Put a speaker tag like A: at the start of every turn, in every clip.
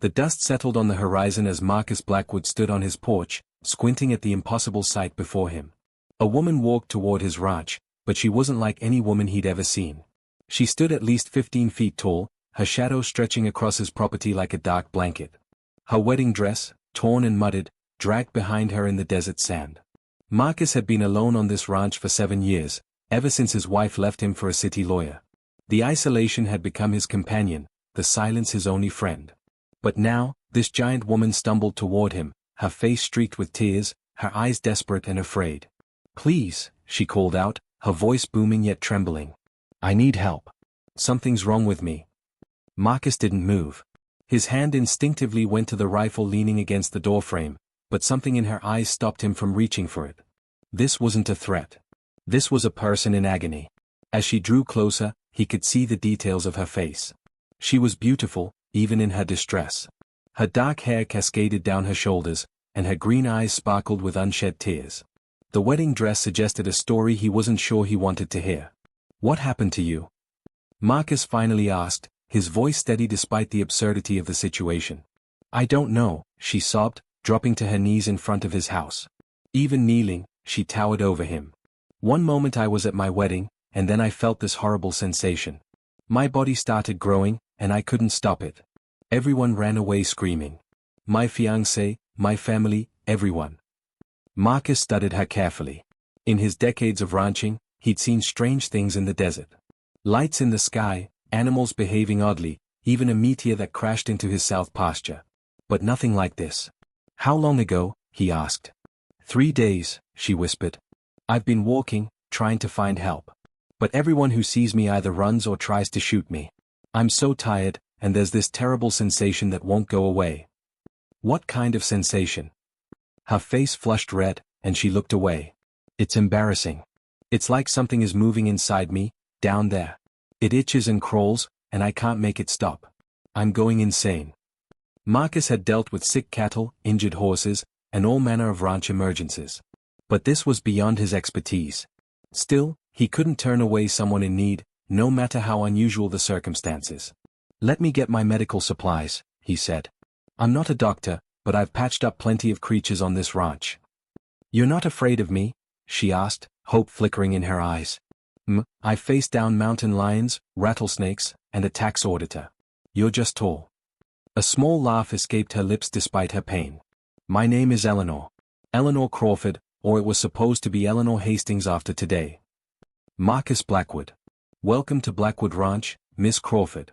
A: The dust settled on the horizon as Marcus Blackwood stood on his porch, squinting at the impossible sight before him. A woman walked toward his ranch, but she wasn't like any woman he'd ever seen. She stood at least 15 feet tall, her shadow stretching across his property like a dark blanket. Her wedding dress, torn and mudded, dragged behind her in the desert sand. Marcus had been alone on this ranch for 7 years, ever since his wife left him for a city lawyer. The isolation had become his companion, the silence his only friend. But now, this giant woman stumbled toward him, her face streaked with tears, her eyes desperate and afraid. "Please," she called out, her voice booming yet trembling. "I need help. Something's wrong with me." Marcus didn't move. His hand instinctively went to the rifle leaning against the doorframe, but something in her eyes stopped him from reaching for it. This wasn't a threat. This was a person in agony. As she drew closer, he could see the details of her face. She was beautiful, even in her distress. Her dark hair cascaded down her shoulders, and her green eyes sparkled with unshed tears. The wedding dress suggested a story he wasn't sure he wanted to hear. "What happened to you?" Marcus finally asked, his voice steady despite the absurdity of the situation. "I don't know," she sobbed, dropping to her knees in front of his house. Even kneeling, she towered over him. "One moment I was at my wedding, and then I felt this horrible sensation. My body started growing, and I couldn't stop it. Everyone ran away screaming. My fiancé, my family, everyone." Marcus studied her carefully. In his decades of ranching, he'd seen strange things in the desert. Lights in the sky, animals behaving oddly, even a meteor that crashed into his south pasture. But nothing like this. "How long ago?" he asked. 3 days, she whispered. "I've been walking, trying to find help. But everyone who sees me either runs or tries to shoot me. I'm so tired, and there's this terrible sensation that won't go away." "What kind of sensation?" Her face flushed red, and she looked away. "It's embarrassing. It's like something is moving inside me, down there. It itches and crawls, and I can't make it stop. I'm going insane." Marcus had dealt with sick cattle, injured horses, and all manner of ranch emergencies. But this was beyond his expertise. Still, he couldn't turn away someone in need, no matter how unusual the circumstances. "Let me get my medical supplies," he said. "I'm not a doctor, but I've patched up plenty of creatures on this ranch." "You're not afraid of me?" she asked, hope flickering in her eyes. I faced down mountain lions, rattlesnakes, and a tax auditor. You're just tall." A small laugh escaped her lips despite her pain. "My name is Eleanor. Eleanor Crawford, or it was supposed to be Eleanor Hastings after today." "Marcus Blackwood. Welcome to Blackwood Ranch, Miss Crawford."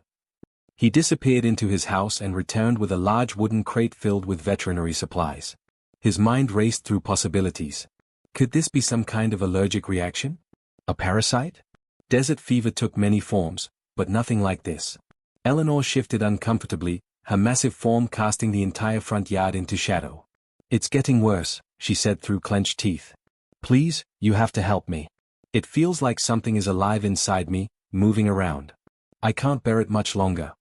A: He disappeared into his house and returned with a large wooden crate filled with veterinary supplies. His mind raced through possibilities. Could this be some kind of allergic reaction? A parasite? Desert fever took many forms, but nothing like this. Eleanor shifted uncomfortably, her massive form casting the entire front yard into shadow. "It's getting worse," she said through clenched teeth. "Please, you have to help me. It feels like something is alive inside me, moving around. I can't bear it much longer."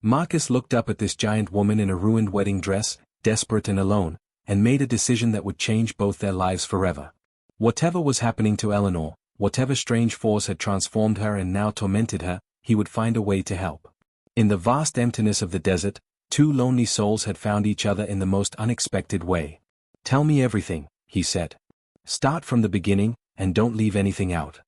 A: Marcus looked up at this giant woman in a ruined wedding dress, desperate and alone, and made a decision that would change both their lives forever. Whatever was happening to Eleanor, whatever strange force had transformed her and now tormented her, he would find a way to help. In the vast emptiness of the desert, two lonely souls had found each other in the most unexpected way. "Tell me everything," he said. "Start from the beginning, and don't leave anything out."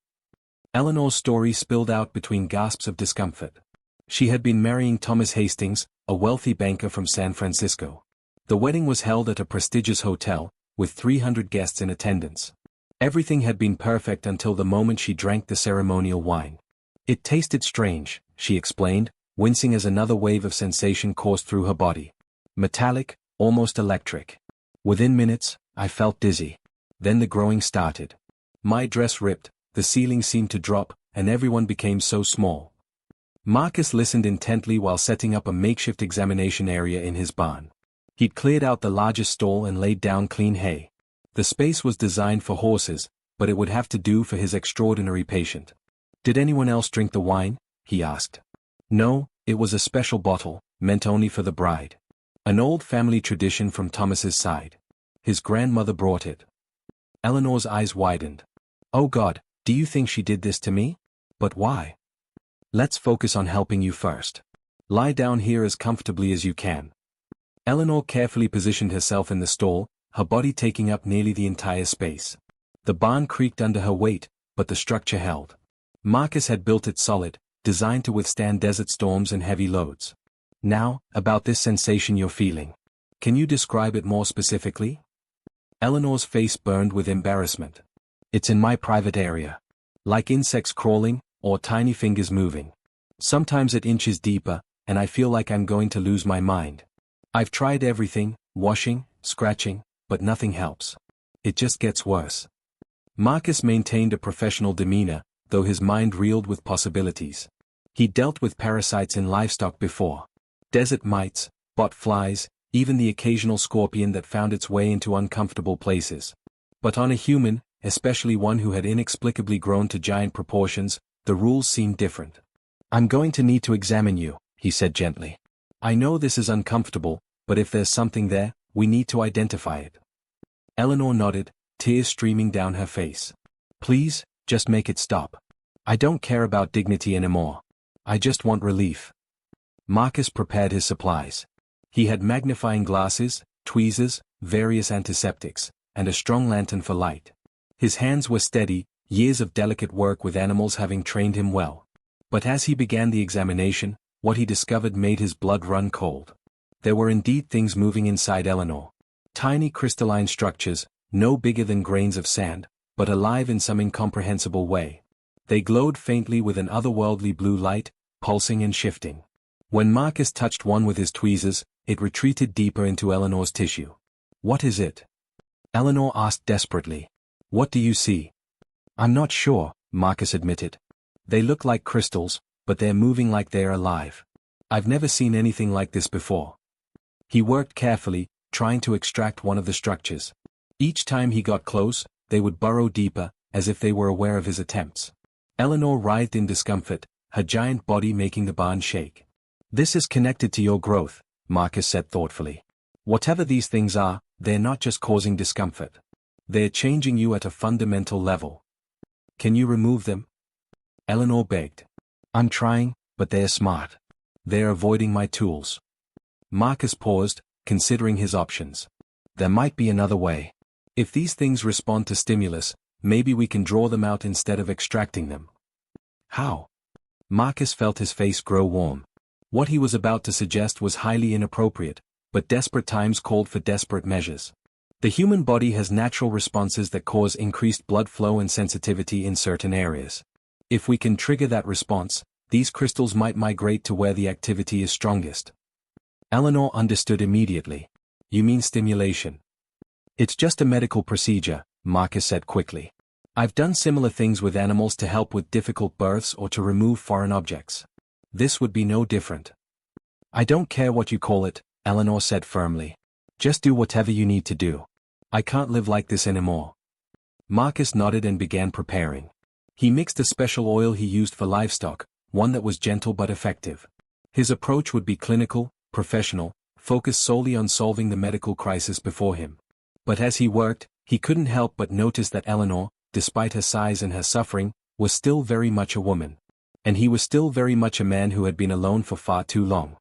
A: Eleanor's story spilled out between gasps of discomfort. She had been marrying Thomas Hastings, a wealthy banker from San Francisco. The wedding was held at a prestigious hotel, with 300 guests in attendance. Everything had been perfect until the moment she drank the ceremonial wine. "It tasted strange," she explained, wincing as another wave of sensation coursed through her body. "Metallic, almost electric. Within minutes, I felt dizzy. Then the growing started. My dress ripped, the ceiling seemed to drop, and everyone became so small." Marcus listened intently while setting up a makeshift examination area in his barn. He'd cleared out the largest stall and laid down clean hay. The space was designed for horses, but it would have to do for his extraordinary patient. "Did anyone else drink the wine?" he asked. "No, it was a special bottle, meant only for the bride. An old family tradition from Thomas's side. His grandmother brought it." Eleanor's eyes widened. "Oh God, do you think she did this to me? But why?" "Let's focus on helping you first. Lie down here as comfortably as you can. Eleanor carefully positioned herself in the stall, her body taking up nearly the entire space. The barn creaked under her weight, but the structure held. Marcus had built it solid, designed to withstand desert storms and heavy loads. Now, about this sensation you're feeling. Can you describe it more specifically? Eleanor's face burned with embarrassment. It's in my private area. Like insects crawling, or tiny fingers moving. Sometimes it inches deeper, and I feel like I'm going to lose my mind. I've tried everything, washing, scratching, but nothing helps. It just gets worse. Marcus maintained a professional demeanor, though his mind reeled with possibilities. He dealt with parasites in livestock before. Desert mites, bot flies, even the occasional scorpion that found its way into uncomfortable places. But on a human, especially one who had inexplicably grown to giant proportions, the rules seemed different. I'm going to need to examine you, he said gently. I know this is uncomfortable, but if there's something there, we need to identify it. Eleanor nodded, tears streaming down her face. Please, just make it stop. I don't care about dignity anymore. I just want relief. Marcus prepared his supplies. He had magnifying glasses, tweezers, various antiseptics, and a strong lantern for light. His hands were steady, years of delicate work with animals having trained him well. But as he began the examination, what he discovered made his blood run cold. There were indeed things moving inside Eleanor. Tiny crystalline structures, no bigger than grains of sand, but alive in some incomprehensible way. They glowed faintly with an otherworldly blue light, pulsing and shifting. When Marcus touched one with his tweezers, it retreated deeper into Eleanor's tissue. What is it? Eleanor asked desperately. What do you see? I'm not sure, Marcus admitted. They look like crystals, but they're moving like they're alive. I've never seen anything like this before. He worked carefully, trying to extract one of the structures. Each time he got close, they would burrow deeper, as if they were aware of his attempts. Eleanor writhed in discomfort, her giant body making the barn shake. This is connected to your growth, Marcus said thoughtfully. Whatever these things are, they're not just causing discomfort. They're changing you at a fundamental level. Can you remove them? Eleanor begged. I'm trying, but they're smart. They're avoiding my tools. Marcus paused, considering his options. There might be another way. If these things respond to stimulus, maybe we can draw them out instead of extracting them. How? Marcus felt his face grow warm. What he was about to suggest was highly inappropriate, but desperate times called for desperate measures. The human body has natural responses that cause increased blood flow and sensitivity in certain areas. If we can trigger that response, these crystals might migrate to where the activity is strongest. Eleanor understood immediately. You mean stimulation? It's just a medical procedure, Marcus said quickly. I've done similar things with animals to help with difficult births or to remove foreign objects. This would be no different. I don't care what you call it, Eleanor said firmly. Just do whatever you need to do. I can't live like this anymore. Marcus nodded and began preparing. He mixed a special oil he used for livestock, one that was gentle but effective. His approach would be clinical, professional, focused solely on solving the medical crisis before him. But as he worked, he couldn't help but notice that Eleanor, despite her size and her suffering, was still very much a woman. And he was still very much a man who had been alone for far too long.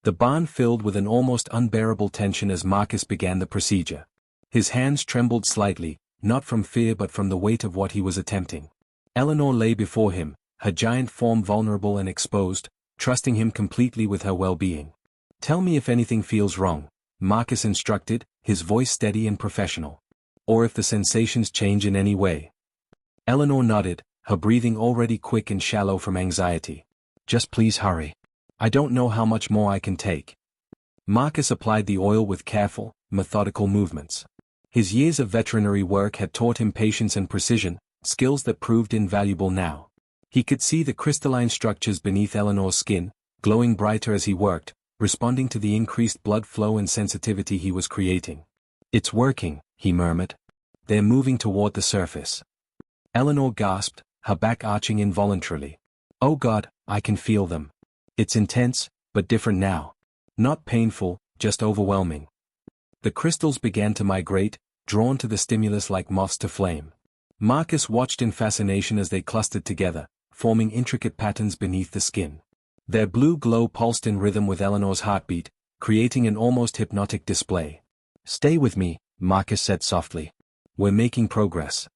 A: The barn filled with an almost unbearable tension as Marcus began the procedure. His hands trembled slightly, not from fear but from the weight of what he was attempting. Eleanor lay before him, her giant form vulnerable and exposed, trusting him completely with her well-being. Tell me if anything feels wrong, Marcus instructed, his voice steady and professional. Or if the sensations change in any way. Eleanor nodded, her breathing already quick and shallow from anxiety. Just please hurry. I don't know how much more I can take. Marcus applied the oil with careful, methodical movements. His years of veterinary work had taught him patience and precision, skills that proved invaluable now. He could see the crystalline structures beneath Eleanor's skin, glowing brighter as he worked, responding to the increased blood flow and sensitivity he was creating. It's working, he murmured. They're moving toward the surface. Eleanor gasped, her back arching involuntarily. Oh God, I can feel them. It's intense, but different now. Not painful, just overwhelming. The crystals began to migrate, drawn to the stimulus like moths to flame. Marcus watched in fascination as they clustered together, forming intricate patterns beneath the skin. Their blue glow pulsed in rhythm with Eleanor's heartbeat, creating an almost hypnotic display. "Stay with me," Marcus said softly. "We're making progress."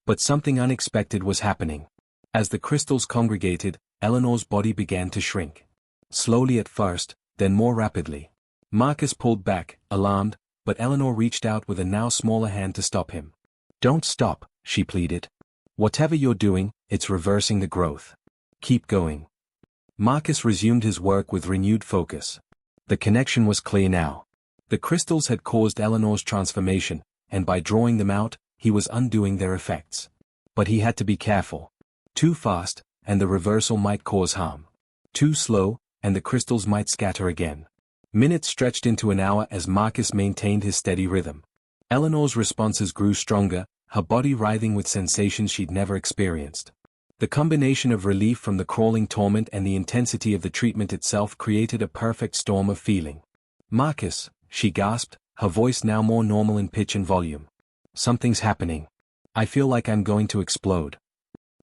A: But something unexpected was happening. As the crystals congregated, Eleanor's body began to shrink. Slowly at first, then more rapidly. Marcus pulled back, alarmed, but Eleanor reached out with a now smaller hand to stop him. "Don't stop," she pleaded. "Whatever you're doing, it's reversing the growth. Keep going." Marcus resumed his work with renewed focus. The connection was clear now. The crystals had caused Eleanor's transformation, and by drawing them out, he was undoing their effects. But he had to be careful. Too fast, and the reversal might cause harm. Too slow, and the crystals might scatter again. Minutes stretched into an hour as Marcus maintained his steady rhythm. Eleanor's responses grew stronger, her body writhing with sensations she'd never experienced. The combination of relief from the crawling torment and the intensity of the treatment itself created a perfect storm of feeling. "Marcus," she gasped, her voice now more normal in pitch and volume. "Something's happening. I feel like I'm going to explode."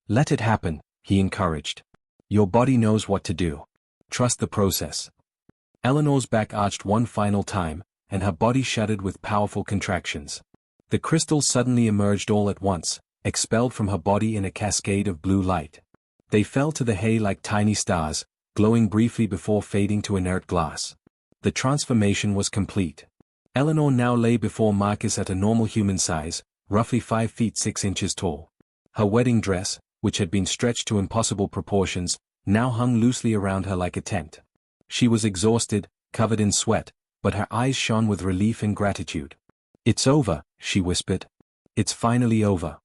A: "Let it happen," he encouraged. "Your body knows what to do. Trust the process." Eleanor's back arched one final time, and her body shuddered with powerful contractions. The crystals suddenly emerged all at once, expelled from her body in a cascade of blue light. They fell to the hay like tiny stars, glowing briefly before fading to inert glass. The transformation was complete. Eleanor now lay before Marcus at a normal human size, roughly 5 feet 6 inches tall. Her wedding dress, which had been stretched to impossible proportions, now hung loosely around her like a tent. She was exhausted, covered in sweat, but her eyes shone with relief and gratitude. "It's over," she whispered. "It's finally over."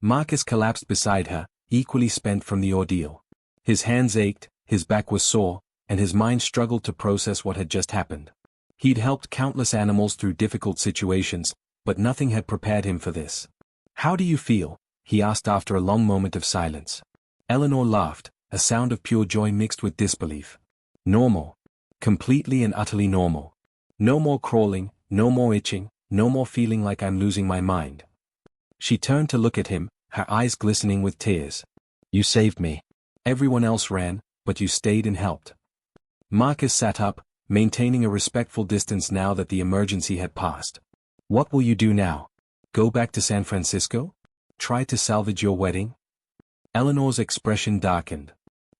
A: Marcus collapsed beside her, equally spent from the ordeal. His hands ached, his back was sore, and his mind struggled to process what had just happened. He'd helped countless animals through difficult situations, but nothing had prepared him for this. "How do you feel?" he asked after a long moment of silence. Eleanor laughed, a sound of pure joy mixed with disbelief. "Normal. Completely and utterly normal. No more crawling, no more itching, no more feeling like I'm losing my mind." She turned to look at him, her eyes glistening with tears. "You saved me. Everyone else ran, but you stayed and helped." Marcus sat up, maintaining a respectful distance now that the emergency had passed. "What will you do now? Go back to San Francisco? Try to salvage your wedding?" Eleanor's expression darkened.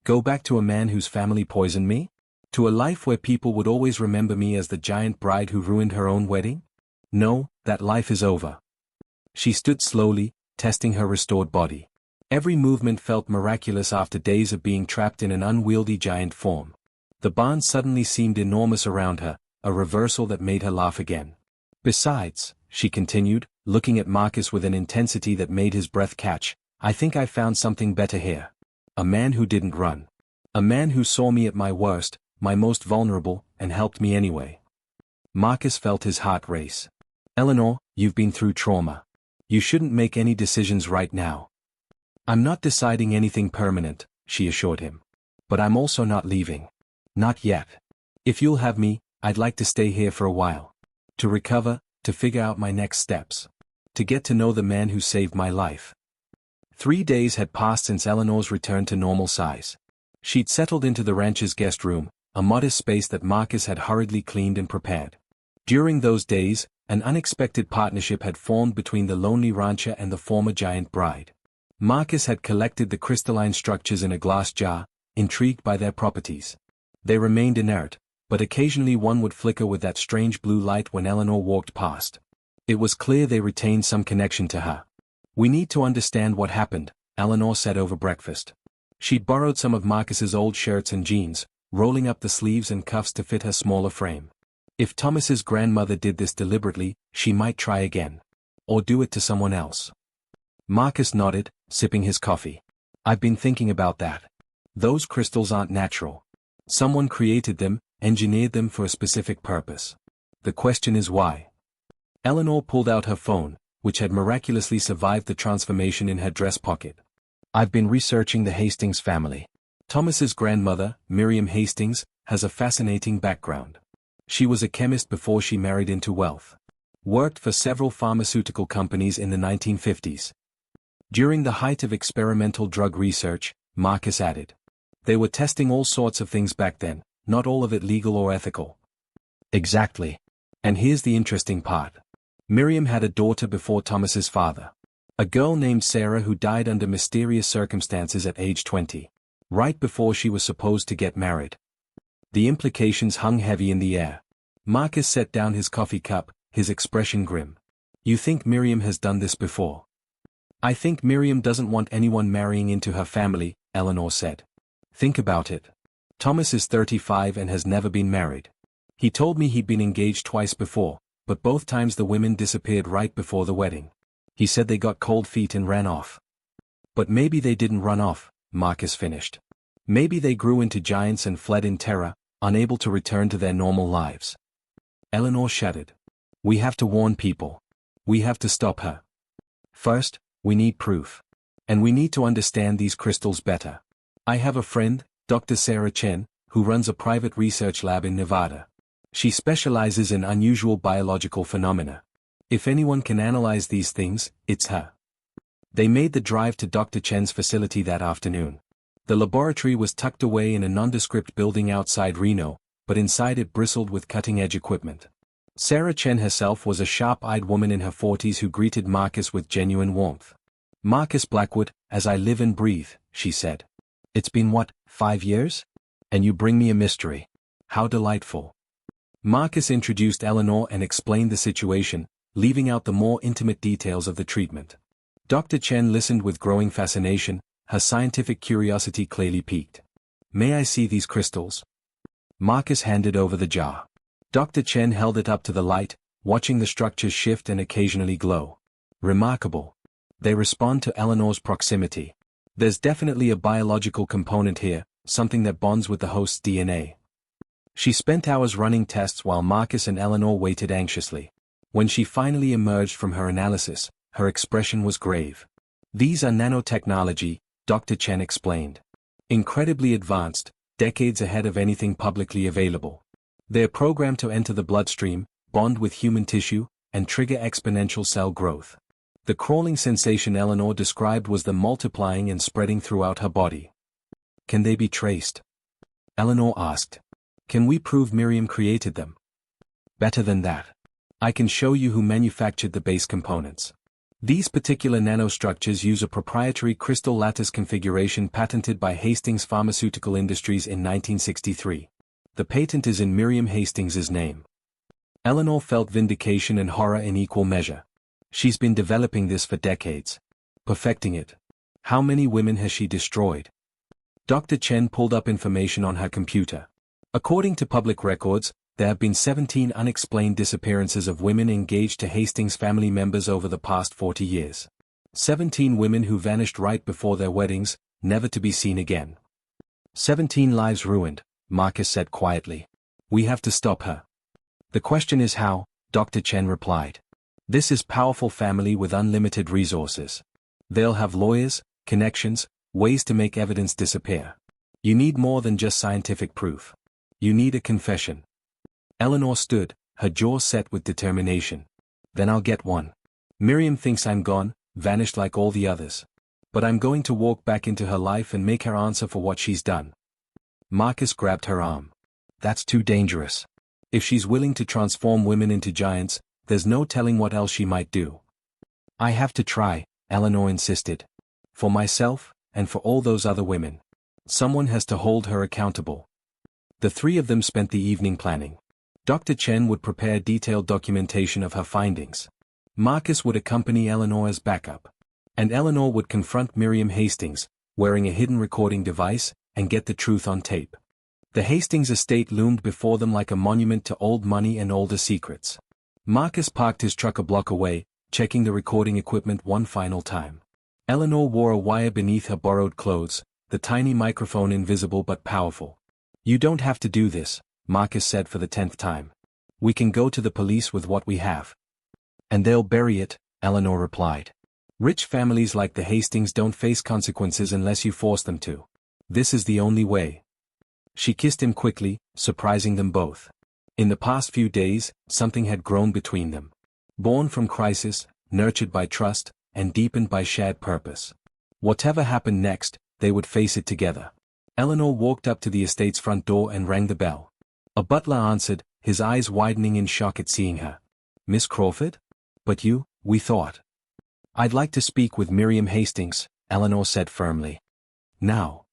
A: "Go back to a man whose family poisoned me? To a life where people would always remember me as the giant bride who ruined her own wedding? No, that life is over." She stood slowly, testing her restored body. Every movement felt miraculous after days of being trapped in an unwieldy giant form. The barn suddenly seemed enormous around her, a reversal that made her laugh again. "Besides," she continued, looking at Marcus with an intensity that made his breath catch, "I think I found something better here. A man who didn't run. A man who saw me at my worst, my most vulnerable, and helped me anyway." Marcus felt his heart race. "Eleanor, you've been through trauma. You shouldn't make any decisions right now." "I'm not deciding anything permanent," she assured him. "But I'm also not leaving. Not yet. If you'll have me, I'd like to stay here for a while. To recover, to figure out my next steps. To get to know the man who saved my life." 3 days had passed since Eleanor's return to normal size. She'd settled into the ranch's guest room, a modest space that Marcus had hurriedly cleaned and prepared. During those days, an unexpected partnership had formed between the lonely rancher and the former giant bride. Marcus had collected the crystalline structures in a glass jar, intrigued by their properties. They remained inert, but occasionally one would flicker with that strange blue light when Eleanor walked past. It was clear they retained some connection to her. "We need to understand what happened," Eleanor said over breakfast. She'd borrowed some of Marcus's old shirts and jeans, rolling up the sleeves and cuffs to fit her smaller frame. If Thomas's grandmother did this deliberately, she might try again. Or do it to someone else. Marcus nodded, sipping his coffee. "I've been thinking about that. Those crystals aren't natural. Someone created them, engineered them for a specific purpose. The question is why?" Eleanor pulled out her phone, which had miraculously survived the transformation in her dress pocket. "I've been researching the Hastings family. Thomas's grandmother, Miriam Hastings, has a fascinating background. She was a chemist before she married into wealth. Worked for several pharmaceutical companies in the 1950s. During the height of experimental drug research, Marcus added. They were testing all sorts of things back then, not all of it legal or ethical. Exactly. And here's the interesting part. Miriam had a daughter before Thomas's father. A girl named Sarah who died under mysterious circumstances at age 20. Right before she was supposed to get married. The implications hung heavy in the air. Marcus set down his coffee cup, his expression grim. You think Miriam has done this before? I think Miriam doesn't want anyone marrying into her family, Eleanor said. Think about it. Thomas is 35 and has never been married. He told me he'd been engaged twice before, but both times the women disappeared right before the wedding. He said they got cold feet and ran off. But maybe they didn't run off, Marcus finished. Maybe they grew into giants and fled in terror, unable to return to their normal lives. Eleanor shuddered. We have to warn people. We have to stop her. First, we need proof. And we need to understand these crystals better. I have a friend, Dr. Sarah Chen, who runs a private research lab in Nevada. She specializes in unusual biological phenomena. If anyone can analyze these things, it's her. They made the drive to Dr. Chen's facility that afternoon. The laboratory was tucked away in a nondescript building outside Reno, but inside it bristled with cutting-edge equipment. Sarah Chen herself was a sharp-eyed woman in her 40s who greeted Marcus with genuine warmth. Marcus Blackwood, as I live and breathe, she said. It's been what, 5 years? And you bring me a mystery. How delightful. Marcus introduced Eleanor and explained the situation, leaving out the more intimate details of the treatment. Dr. Chen listened with growing fascination, her scientific curiosity clearly piqued. May I see these crystals? Marcus handed over the jar. Dr. Chen held it up to the light, watching the structures shift and occasionally glow. Remarkable. They respond to Eleanor's proximity. There's definitely a biological component here, something that bonds with the host's DNA. She spent hours running tests while Marcus and Eleanor waited anxiously. When she finally emerged from her analysis, her expression was grave. These are nanotechnology, Dr. Chen explained. Incredibly advanced, decades ahead of anything publicly available. They're programmed to enter the bloodstream, bond with human tissue, and trigger exponential cell growth. The crawling sensation Eleanor described was the multiplying and spreading throughout her body. Can they be traced? Eleanor asked. Can we prove Miriam created them? Better than that. I can show you who manufactured the base components. These particular nanostructures use a proprietary crystal lattice configuration patented by Hastings Pharmaceutical Industries in 1963. The patent is in Miriam Hastings's name. Eleanor felt vindication and horror in equal measure. She's been developing this for decades. Perfecting it. How many women has she destroyed? Dr. Chen pulled up information on her computer. According to public records, there have been 17 unexplained disappearances of women engaged to Hastings family members over the past 40 years. 17 women who vanished right before their weddings, never to be seen again. 17 lives ruined, Marcus said quietly. We have to stop her. The question is how, Dr. Chen replied. This is powerful family with unlimited resources. They'll have lawyers, connections, ways to make evidence disappear. You need more than just scientific proof. You need a confession. Eleanor stood, her jaw set with determination. Then I'll get one. Miriam thinks I'm gone, vanished like all the others. But I'm going to walk back into her life and make her answer for what she's done. Marcus grabbed her arm. That's too dangerous. If she's willing to transform women into giants, there's no telling what else she might do. I have to try, Eleanor insisted. For myself, and for all those other women. Someone has to hold her accountable. The three of them spent the evening planning. Dr. Chen would prepare detailed documentation of her findings. Marcus would accompany Eleanor as backup. And Eleanor would confront Miriam Hastings, wearing a hidden recording device, and get the truth on tape. The Hastings estate loomed before them like a monument to old money and older secrets. Marcus parked his truck a block away, checking the recording equipment one final time. Eleanor wore a wire beneath her borrowed clothes, the tiny microphone invisible but powerful. You don't have to do this, Marcus said for the 10th time. We can go to the police with what we have. And they'll bury it, Eleanor replied. Rich families like the Hastings don't face consequences unless you force them to. This is the only way. She kissed him quickly, surprising them both. In the past few days, something had grown between them. Born from crisis, nurtured by trust, and deepened by shared purpose. Whatever happened next, they would face it together. Eleanor walked up to the estate's front door and rang the bell. A butler answered, his eyes widening in shock at seeing her. Miss Crawford? But we thought. I'd like to speak with Miriam Hastings, Eleanor said firmly. Now.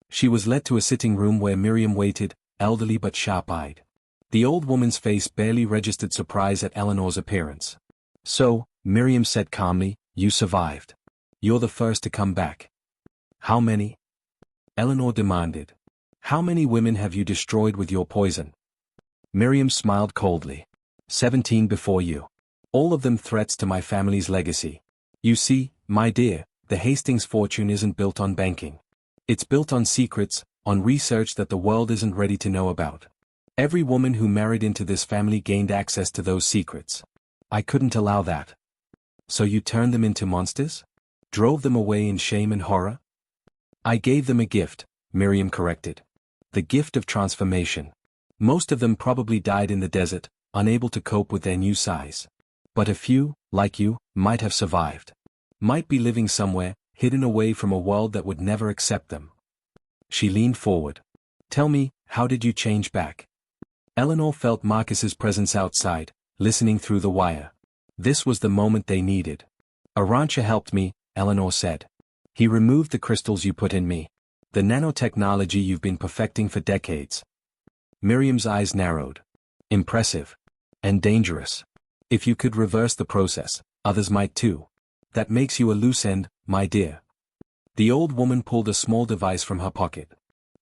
A: She was led to a sitting room where Miriam waited, elderly but sharp-eyed. The old woman's face barely registered surprise at Eleanor's appearance. So, Miriam said calmly, you survived. You're the first to come back. How many? Eleanor demanded. How many women have you destroyed with your poison? Miriam smiled coldly. 17 before you. All of them threats to my family's legacy. You see, my dear, the Hastings fortune isn't built on banking. It's built on secrets, on research that the world isn't ready to know about. Every woman who married into this family gained access to those secrets. I couldn't allow that. So you turned them into monsters? Drove them away in shame and horror? I gave them a gift, Miriam corrected. The gift of transformation. Most of them probably died in the desert, unable to cope with their new size. But a few, like you, might have survived. Might be living somewhere, hidden away from a world that would never accept them. She leaned forward. Tell me, how did you change back? Eleanor felt Marcus's presence outside, listening through the wire. This was the moment they needed. A rancher helped me, Eleanor said. He removed the crystals you put in me. The nanotechnology you've been perfecting for decades. Miriam's eyes narrowed. Impressive. And dangerous. If you could reverse the process, others might too. That makes you a loose end, my dear. The old woman pulled a small device from her pocket.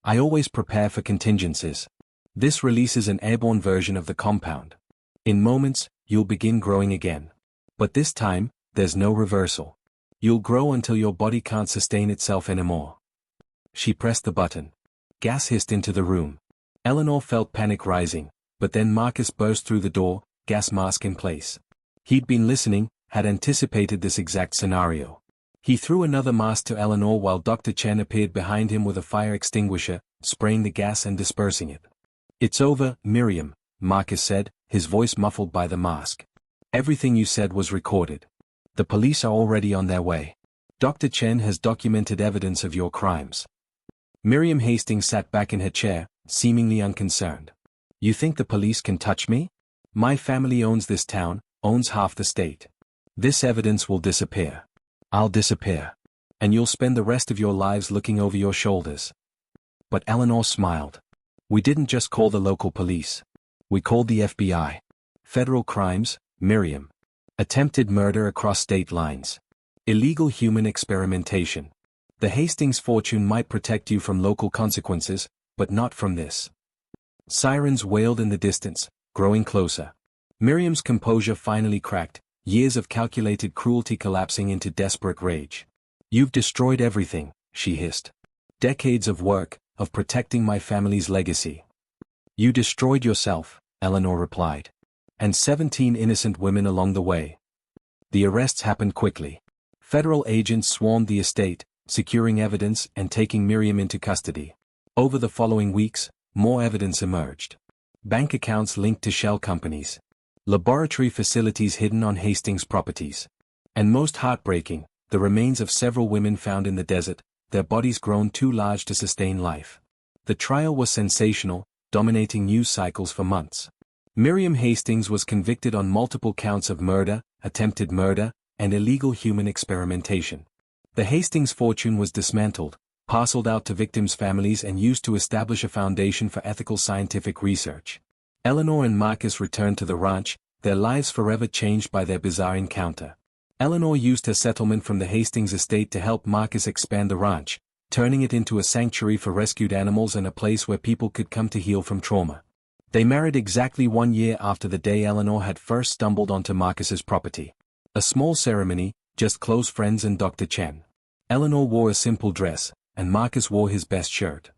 A: I always prepare for contingencies. This releases an airborne version of the compound. In moments, you'll begin growing again. But this time, there's no reversal. You'll grow until your body can't sustain itself anymore. She pressed the button. Gas hissed into the room. Eleanor felt panic rising, but then Marcus burst through the door, gas mask in place. He'd been listening, had anticipated this exact scenario. He threw another mask to Eleanor while Dr. Chen appeared behind him with a fire extinguisher, spraying the gas and dispersing it. It's over, Miriam, Marcus said, his voice muffled by the mask. Everything you said was recorded. The police are already on their way. Dr. Chen has documented evidence of your crimes. Miriam Hastings sat back in her chair, seemingly unconcerned. You think the police can touch me? My family owns this town, owns half the state. This evidence will disappear. I'll disappear. And you'll spend the rest of your lives looking over your shoulders. But Eleanor smiled. We didn't just call the local police. We called the FBI. Federal crimes, Miriam. Attempted murder across state lines. Illegal human experimentation. The Hastings fortune might protect you from local consequences, but not from this. Sirens wailed in the distance, growing closer. Miriam's composure finally cracked, years of calculated cruelty collapsing into desperate rage. You've destroyed everything, she hissed. Decades of work, of protecting my family's legacy. You destroyed yourself, Eleanor replied. And 17 innocent women along the way. The arrests happened quickly. Federal agents swarmed the estate, securing evidence and taking Miriam into custody. Over the following weeks, more evidence emerged. Bank accounts linked to shell companies. Laboratory facilities hidden on Hastings properties. And most heartbreaking, the remains of several women found in the desert, their bodies grown too large to sustain life. The trial was sensational, dominating news cycles for months. Miriam Hastings was convicted on multiple counts of murder, attempted murder, and illegal human experimentation. The Hastings fortune was dismantled, parceled out to victims' families and used to establish a foundation for ethical scientific research. Eleanor and Marcus returned to the ranch, their lives forever changed by their bizarre encounter. Eleanor used her settlement from the Hastings estate to help Marcus expand the ranch, turning it into a sanctuary for rescued animals and a place where people could come to heal from trauma. They married exactly 1 year after the day Eleanor had first stumbled onto Marcus's property. A small ceremony, just close friends and Dr. Chen. Eleanor wore a simple dress, and Marcus wore his best shirt.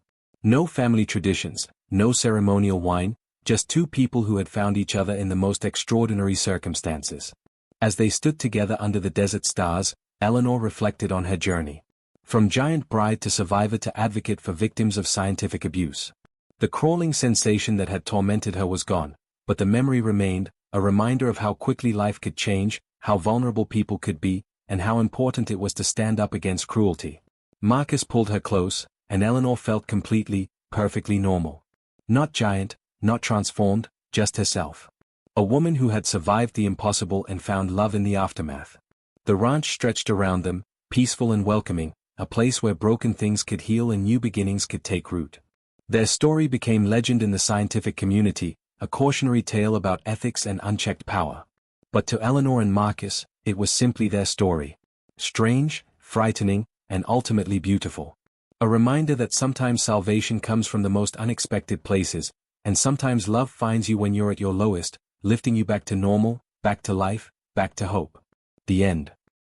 A: No family traditions, no ceremonial wine, just two people who had found each other in the most extraordinary circumstances. As they stood together under the desert stars, Eleanor reflected on her journey. From giant bride to survivor to advocate for victims of scientific abuse. The crawling sensation that had tormented her was gone, but the memory remained, a reminder of how quickly life could change, how vulnerable people could be, and how important it was to stand up against cruelty. Marcus pulled her close, and Eleanor felt completely, perfectly normal. Not giant, not transformed, just herself. A woman who had survived the impossible and found love in the aftermath. The ranch stretched around them, peaceful and welcoming, a place where broken things could heal and new beginnings could take root. Their story became legend in the scientific community, a cautionary tale about ethics and unchecked power. But to Eleanor and Marcus, it was simply their story. Strange, frightening, and ultimately beautiful. A reminder that sometimes salvation comes from the most unexpected places, and sometimes love finds you when you're at your lowest, lifting you back to normal, back to life, back to hope. The end.